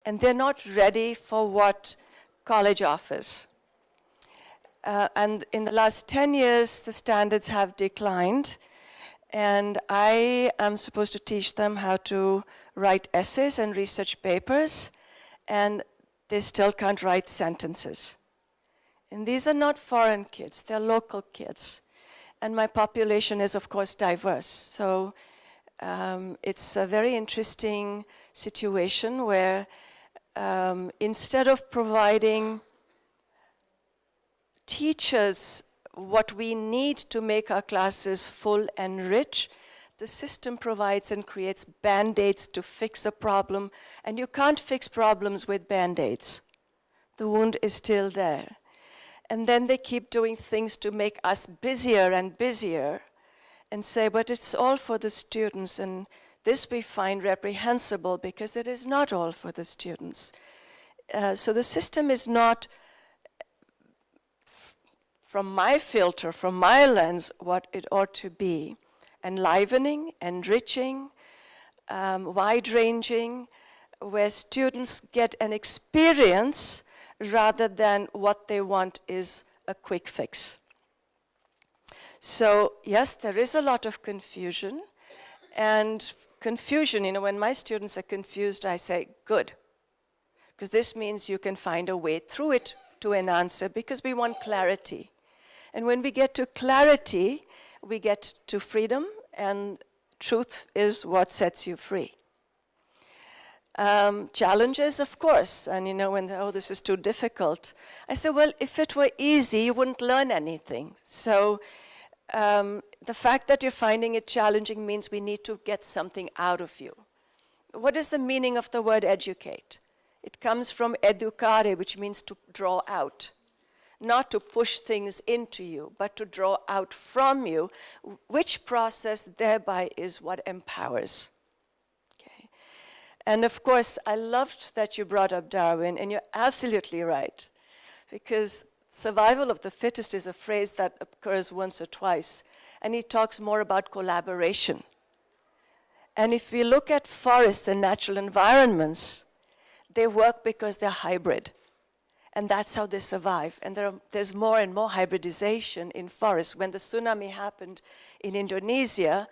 and they're not ready for what college offers. And in the last 10 years, the standards have declined, and I am supposed to teach them how to write essays and research papers, and they still can't write sentences. And these are not foreign kids, they're local kids. And my population is, of course, diverse. So it's a very interesting situation where instead of providing teachers what we need to make our classes full and rich, the system provides and creates band-aids to fix a problem, and you can't fix problems with band-aids. The wound is still there. And then they keep doing things to make us busier and busier and say, but it's all for the students, and this we find reprehensible because it is not all for the students. So the system is not, from my filter, from my lens, what it ought to be. Enlivening, enriching, wide-ranging, where students get an experience rather than what they want is a quick fix. So yes, there is a lot of confusion, and confusion, when my students are confused, I say, good, because this means you can find a way through it to an answer, because we want clarity. And when we get to clarity, we get to freedom, and truth is what sets you free. Challenges, of course, and when this is too difficult. I say, well, if it were easy, you wouldn't learn anything. So the fact that you're finding it challenging means we need to get something out of you. What is the meaning of the word educate? It comes from educare, which means to draw out. Not to push things into you, but to draw out from you, which process thereby is what empowers. Okay. And of course, I loved that you brought up Darwin, and you're absolutely right, because survival of the fittest is a phrase that occurs once or twice, and he talks more about collaboration. And if we look at forests and natural environments, they work because they're hybrid. And that's how they survive. And there's more and more hybridization in forests. When the tsunami happened in Indonesia,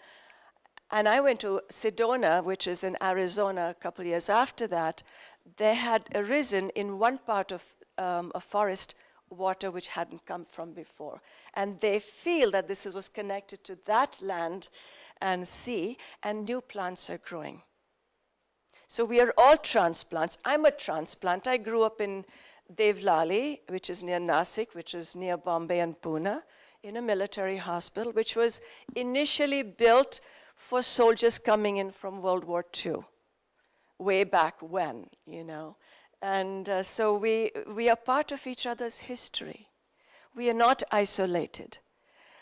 and I went to Sedona, which is in Arizona, a couple of years after that, there had arisen in one part of a forest water which hadn't come from before. And they feel that this was connected to that land and sea, and new plants are growing. So we are all transplants. I'm a transplant. I grew up in Devlali, which is near Nasik, which is near Bombay and Pune, in a military hospital, which was initially built for soldiers coming in from World War II, way back when, And so we are part of each other's history. We are not isolated.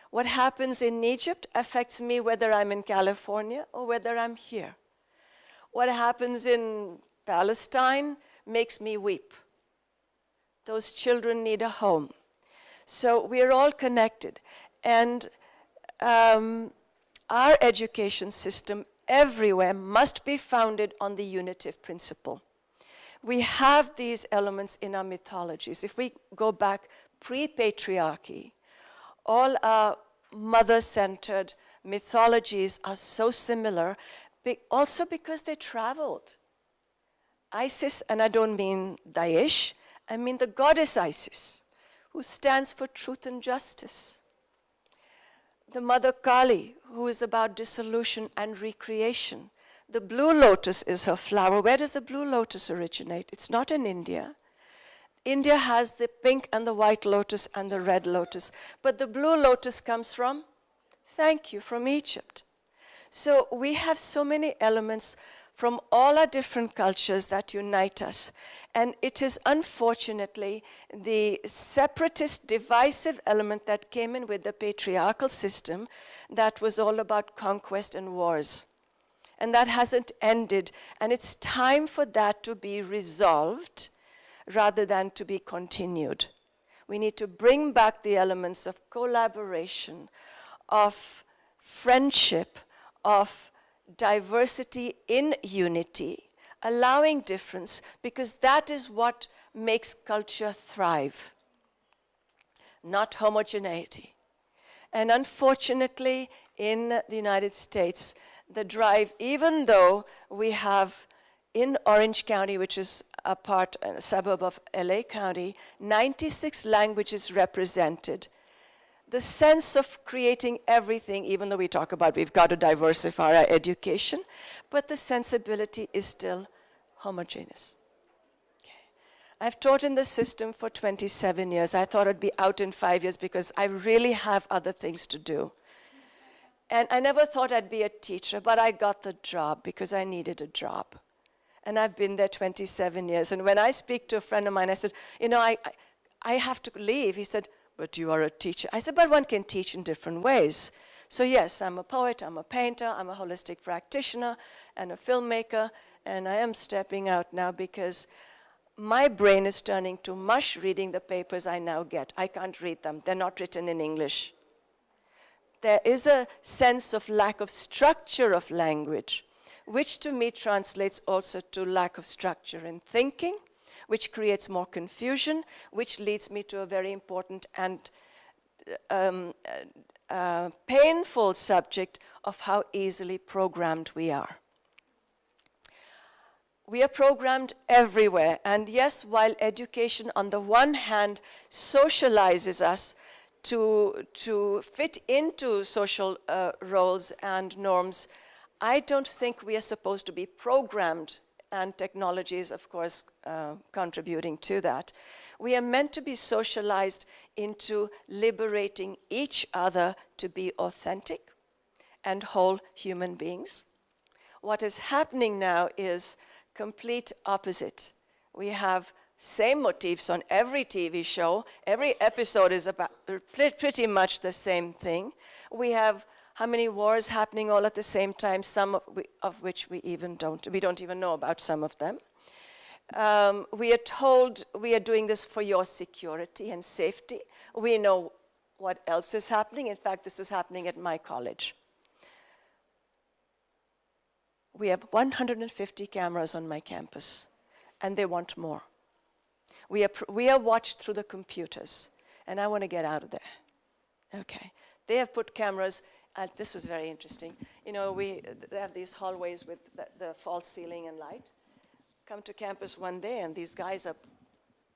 What happens in Egypt affects me whether I'm in California or whether I'm here. What happens in Palestine makes me weep. Those children need a home. So we're all connected. And our education system everywhere must be founded on the unitive principle. We have these elements in our mythologies. If we go back pre-patriarchy, all our mother-centered mythologies are so similar, also because they traveled. Isis, and I don't mean Daesh, I mean the goddess Isis, who stands for truth and justice. The mother Kali, who is about dissolution and recreation. The blue lotus is her flower. Where does the blue lotus originate? It's not in India. India has the pink and the white lotus and the red lotus. But the blue lotus comes from, from Egypt. So we have so many elements from all our different cultures that unite us. And it is unfortunately the separatist, divisive element that came in with the patriarchal system that was all about conquest and wars. And that hasn't ended. And it's time for that to be resolved rather than to be continued. We need to bring back the elements of collaboration, of friendship, of diversity in unity, allowing difference, because that is what makes culture thrive, not homogeneity. And unfortunately, in the United States, the drive, even though we have in Orange County, which is a suburb of LA County, 96 languages represented, the sense of creating everything, even though we talk about we've got to diversify our education, but the sensibility is still homogeneous. I've taught in the system for 27 years. I thought I'd be out in 5 years because I really have other things to do. And I never thought I'd be a teacher, but I got the job because I needed a job. And I've been there 27 years. And when I speak to a friend of mine, I said, you know, I have to leave. He said, but you are a teacher. I said, but one can teach in different ways. So yes, I'm a poet, I'm a painter, I'm a holistic practitioner, and a filmmaker. And I am stepping out now because my brain is turning to mush reading the papers I now get. I can't read them. They're not written in English. There is a sense of lack of structure of language, which to me translates also to lack of structure in thinking, which creates more confusion, which leads me to a very important and painful subject of how easily programmed we are. We are programmed everywhere, and yes, while education on the one hand socializes us to fit into social roles and norms, I don't think we are supposed to be programmed, and technology is, of course, contributing to that. We are meant to be socialized into liberating each other to be authentic and whole human beings. What is happening now is complete opposite. We have same motifs on every TV show. Every episode is about pretty much the same thing. We have how many wars happening all at the same time, some of which we don't even know about some of them. We are told we are doing this for your security and safety. We know what else is happening. In fact, this is happening at my college. We have 150 cameras on my campus, and they want more. We are watched through the computers, and I want to get out of there. Okay. They have put cameras, and this was very interesting. You know, they have these hallways with the false ceiling and light. Come to campus one day, and these guys are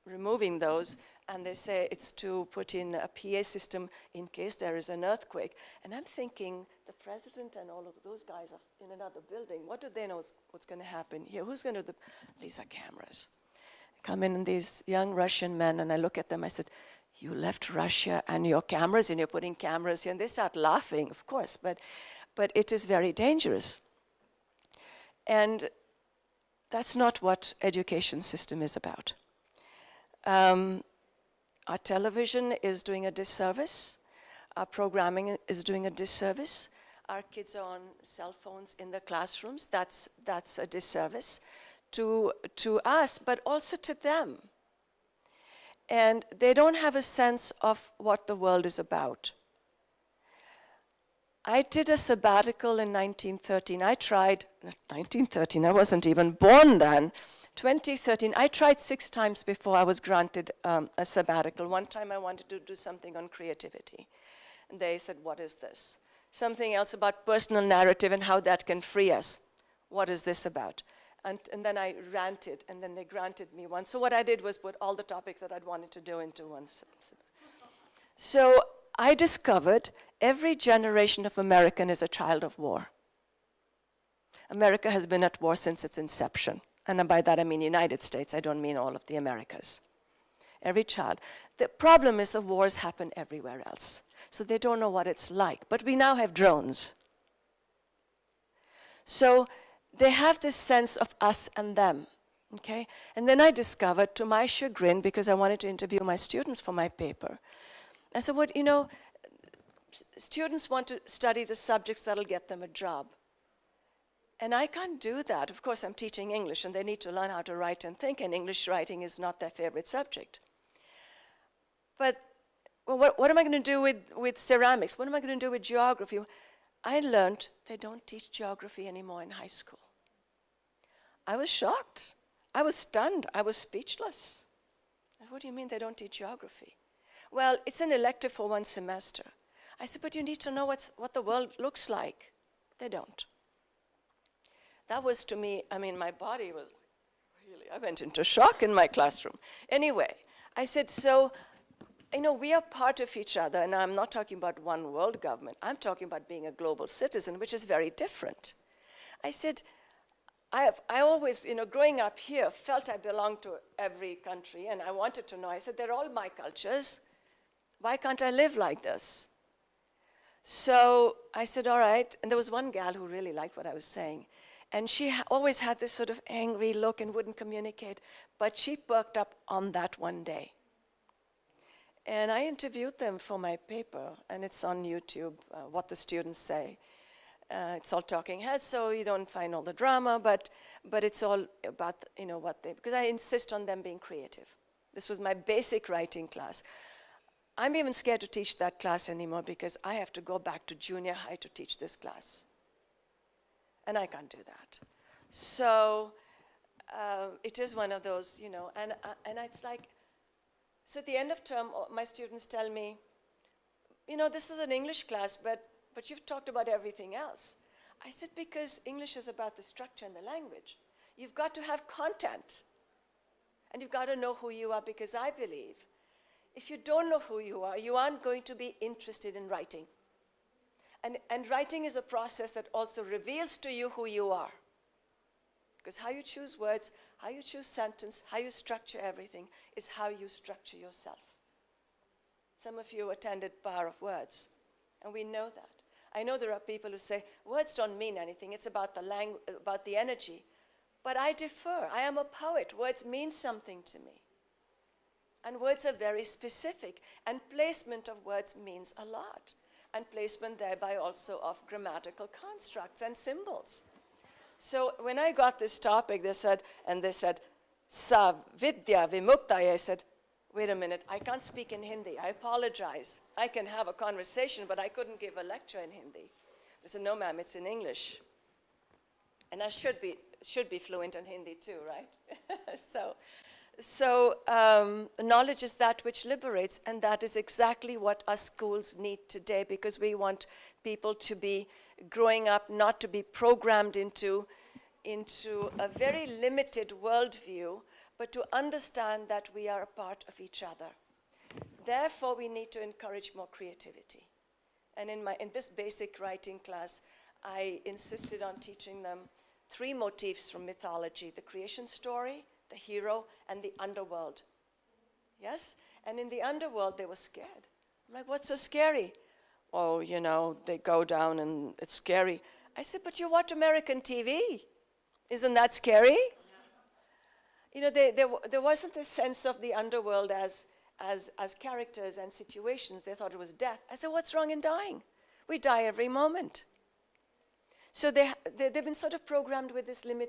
removing those, and they say it's to put in a PA system in case there is an earthquake. And I'm thinking, the president and all of those guys are in another building. What do they know what's going to happen here? Who's going to do these are cameras. Come in, and these young Russian men, and I look at them, I said, you left Russia and your cameras, and you're putting cameras here, and they start laughing, of course, but it is very dangerous. And that's not what education system is about. Our television is doing a disservice. Our programming is doing a disservice. Our kids are on cell phones in the classrooms. That's a disservice to us, but also to them. And they don't have a sense of what the world is about. I did a sabbatical in 1913. I wasn't even born then. 2013, I tried 6 times before I was granted a sabbatical. One time I wanted to do something on creativity. And they said, what is this? Something else about personal narrative and how that can free us. What is this about? And then I ranted, and then they granted me one. So what I did was put all the topics that I'd wanted to do into one. So I discovered every generation of American is a child of war. America has been at war since its inception. And by that I mean United States. I don't mean all of the Americas. Every child. The problem is the wars happen everywhere else. So they don't know what it's like. But we now have drones. So they have this sense of us and them, okay? And then I discovered, to my chagrin, because I wanted to interview my students for my paper, I said, what, you know, students want to study the subjects that'll get them a job. And I can't do that. Of course, I'm teaching English, and they need to learn how to write and think, and English writing is not their favorite subject. But well, what am I going to do with ceramics? What am I going to do with geography? I learned they don't teach geography anymore in high school. I was shocked. I was stunned. I was speechless. What do you mean they don't teach geography? Well, it's an elective for one semester. I said, but you need to know what the world looks like. They don't. That was, to me, I mean, my body was really, I went into shock in my classroom. Anyway, I said, so, you know, we are part of each other, and I'm not talking about one world government. I'm talking about being a global citizen, which is very different. I said, I always, you know, growing up here, felt I belonged to every country, and I wanted to know. I said, they're all my cultures. Why can't I live like this? So I said, all right. And there was one gal who really liked what I was saying. And she always had this sort of angry look and wouldn't communicate. But she perked up on that one day. And I interviewed them for my paper, and it's on YouTube, what the students say. It's all talking heads, so you don't find all the drama, but it's all about, you know, what they, because I insist on them being creative. This was my basic writing class. I'm even scared to teach that class anymore because I have to go back to junior high to teach this class. And I can't do that. So it is one of those, you know, and it's like, so at the end of term, my students tell me, you know, this is an English class, but you've talked about everything else. I said, because English is about the structure and the language. You've got to have content. And you've got to know who you are, because I believe if you don't know who you are, you aren't going to be interested in writing. And writing is a process that also reveals to you who you are. Because how you choose words, how you choose sentence, how you structure everything is how you structure yourself. Some of you attended Power of Words, and we know that. I know there are people who say, words don't mean anything, it's about about the energy. But I differ. I am a poet. Words mean something to me. And words are very specific. And placement of words means a lot. And placement thereby also of grammatical constructs and symbols. So when I got this topic, they said, Sa Vidya Vimuktaya, I said, wait a minute, I can't speak in Hindi. I apologize. I can have a conversation, but I couldn't give a lecture in Hindi. They said, no, ma'am, it's in English. And I should be fluent in Hindi too, right? So knowledge is that which liberates, and that is exactly what our schools need today, because we want people to be growing up, not to be programmed into a very limited worldview, but to understand that we are a part of each other. Therefore, we need to encourage more creativity. And in this basic writing class, I insisted on teaching them 3 motifs from mythology: the creation story, the hero, and the underworld. Yes? And in the underworld, they were scared. I'm like, what's so scary? Oh, you know, they go down and it's scary. I said, but you watch American TV. Isn't that scary? You know, there wasn't a sense of the underworld as characters and situations. They thought it was death. I said, what's wrong in dying? We die every moment. So they've been sort of programmed with this limitation.